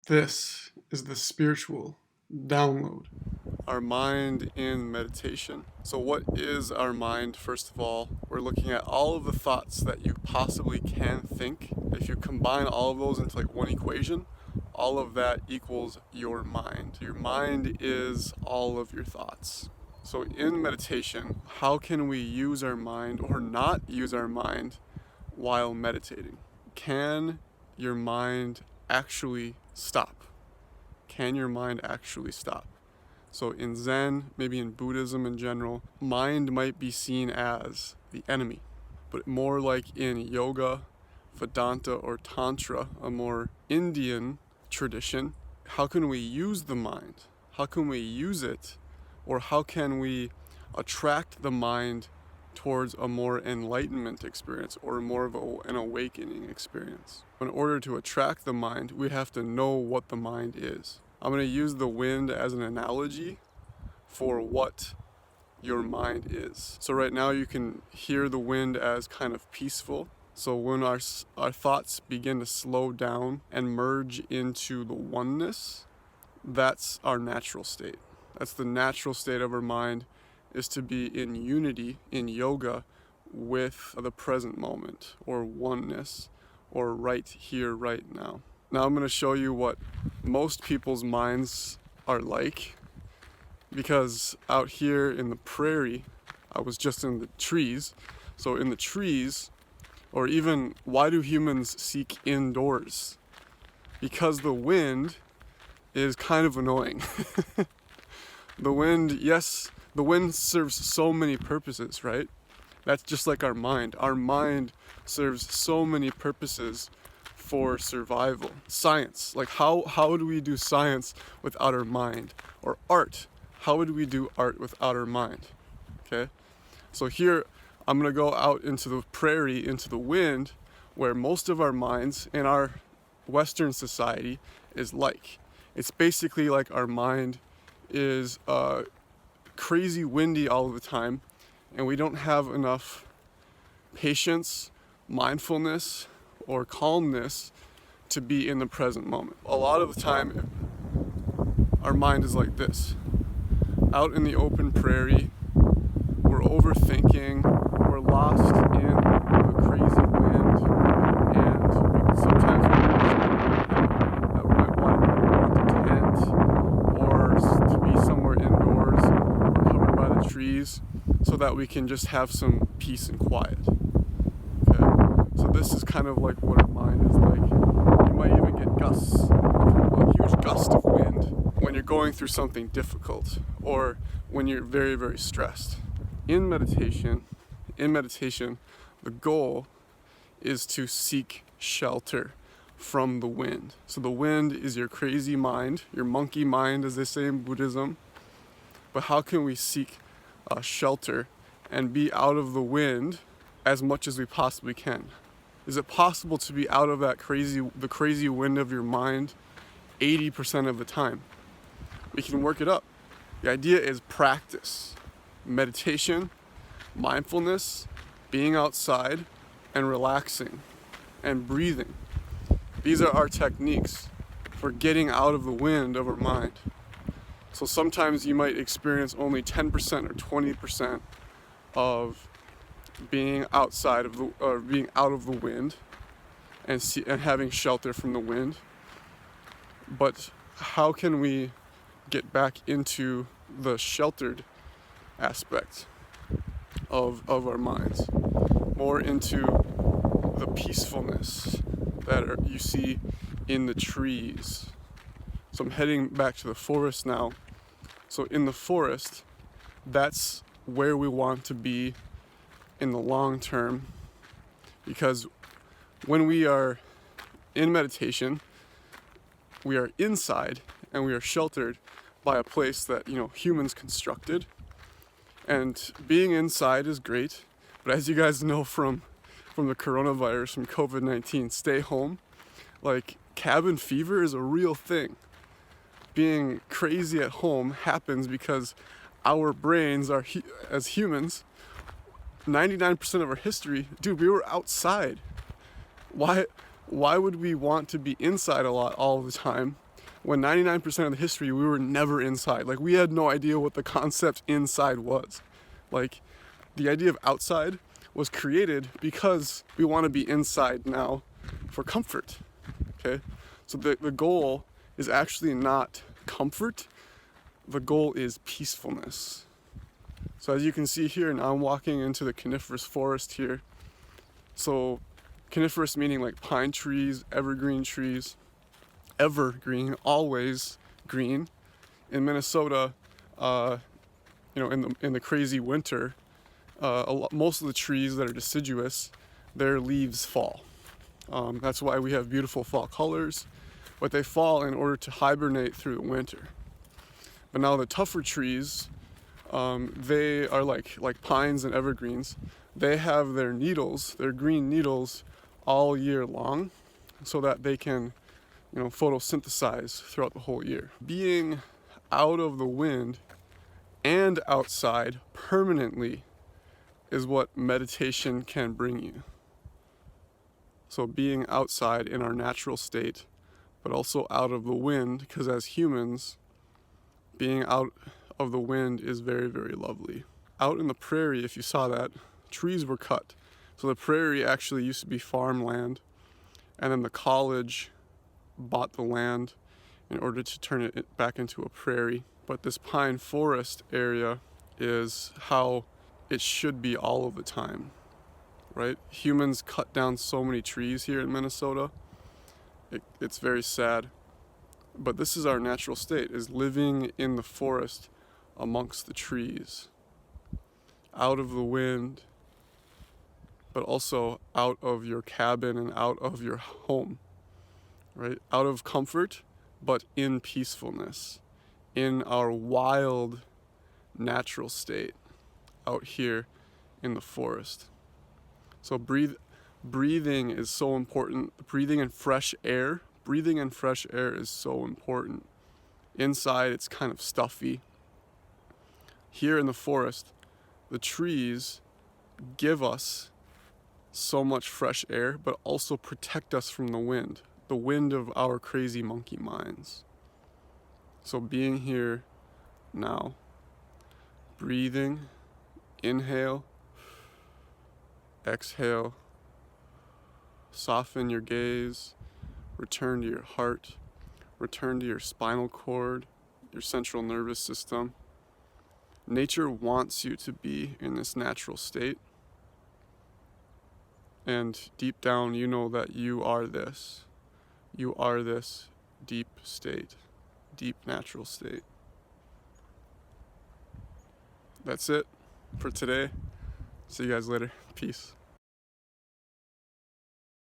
This is the spiritual download. Our mind in meditation. So, what is our mind? First of all, we're looking at all of the thoughts that you possibly can think. If you combine all of those into like one equation, all of that equals your mind. Your mind is all of your thoughts. So, in meditation, how can we use our mind or not use our mind while meditating? Can your mind actually stop? Can your mind actually stop? So in Zen, maybe in Buddhism in general, mind might be seen as the enemy. But more like in yoga, Vedanta, or Tantra, a more Indian tradition, how can we use the mind? How can we use it? Or how can we attract the mind towards a more enlightenment experience or more of an awakening experience? In order to attract the mind, we have to know what the mind is. I'm going to use the wind as an analogy for what your mind is. So right now you can hear the wind as kind of peaceful. So when our thoughts begin to slow down and merge into the oneness, that's our natural state. That's the natural state of our mind, is to be in unity in yoga with the present moment or oneness or right here, right now. Now I'm going to show you what most people's minds are like, because out here in the prairie, I was just in the trees. So in the trees, or even why do humans seek indoors? Because the wind is kind of annoying. The wind, yes, the wind serves so many purposes, right? That's just like our mind. Our mind serves so many purposes for survival. Science, like how do we do science without our mind? Or art, how would we do art without our mind? Okay, so here I'm gonna go out into the prairie, into the wind, where most of our minds in our Western society is like. It's basically like our mind is crazy windy all the time, and we don't have enough patience, mindfulness, or calmness to be in the present moment. A lot of the time, our mind is like this. Out in the open prairie, we're overthinking, we're lost in the crazy wind, and sometimes we might want a tent or to be somewhere indoors or covered by the trees so that we can just have some peace and quiet. So this is kind of like what our mind is like. You might even get gusts, a huge gust of wind when you're going through something difficult or when you're very, very stressed. In meditation, the goal is to seek shelter from the wind. So the wind is your crazy mind, your monkey mind, as they say in Buddhism. But how can we seek shelter and be out of the wind as much as we possibly can? Is it possible to be out of the crazy wind of your mind 80% of the time? We can work it up. The idea is practice, meditation, mindfulness, being outside, and relaxing, and breathing. These are our techniques for getting out of the wind of our mind. So sometimes you might experience only 10% or 20% of being outside of being out of the wind and having shelter from the wind. But how can we get back into the sheltered aspect of our minds, more into the peacefulness that you see in the trees? So I'm heading back to the forest now. So in the forest, that's where we want to be in the long term, because when we are in meditation, we are inside and we are sheltered by a place that humans constructed. And being inside is great, but as you guys know from the coronavirus, from COVID-19, stay home, like cabin fever is a real thing. Being crazy at home happens because our brains are as humans, 99% of our history, dude, we were outside. Why would we want to be inside a lot all the time when 99% of the history we were never inside. Like, we had no idea what the concept inside was. Like, the idea of outside was created because we want to be inside now for comfort. Okay? So the goal is actually not comfort, the goal is peacefulness. So as you can see here, now I'm walking into the coniferous forest here. So coniferous meaning like pine trees, evergreen trees. Evergreen, always green. In Minnesota, in the crazy winter, most of the trees that are deciduous, their leaves fall. That's why we have beautiful fall colors, but they fall in order to hibernate through the winter. But now the tougher trees, they are like pines and evergreens. They have their needles, their green needles, all year long, so that they can, photosynthesize throughout the whole year. Being out of the wind and outside permanently is what meditation can bring you. So being outside in our natural state, but also out of the wind, because as humans, being out of the wind is very, very lovely. Out in the prairie, if you saw that, trees were cut. So the prairie actually used to be farmland, and then the college bought the land in order to turn it back into a prairie. But this pine forest area is how it should be all of the time, right? Humans cut down so many trees here in Minnesota. It's very sad. But this is our natural state, is living in the forest amongst the trees, out of the wind, but also out of your cabin and out of your home, right? Out of comfort, but in peacefulness, in our wild, natural state, out here in the forest. So breathing is so important. Breathing in fresh air. Breathing in fresh air is so important. Inside, it's kind of stuffy. Here in the forest, the trees give us so much fresh air, but also protect us from the wind of our crazy monkey minds. So being here now, breathing, inhale, exhale, soften your gaze, return to your heart, return to your spinal cord, your central nervous system. Nature wants you to be in this natural state. And deep down, you know that you are this. You are this deep state, deep natural state. That's it for today. See you guys later. Peace.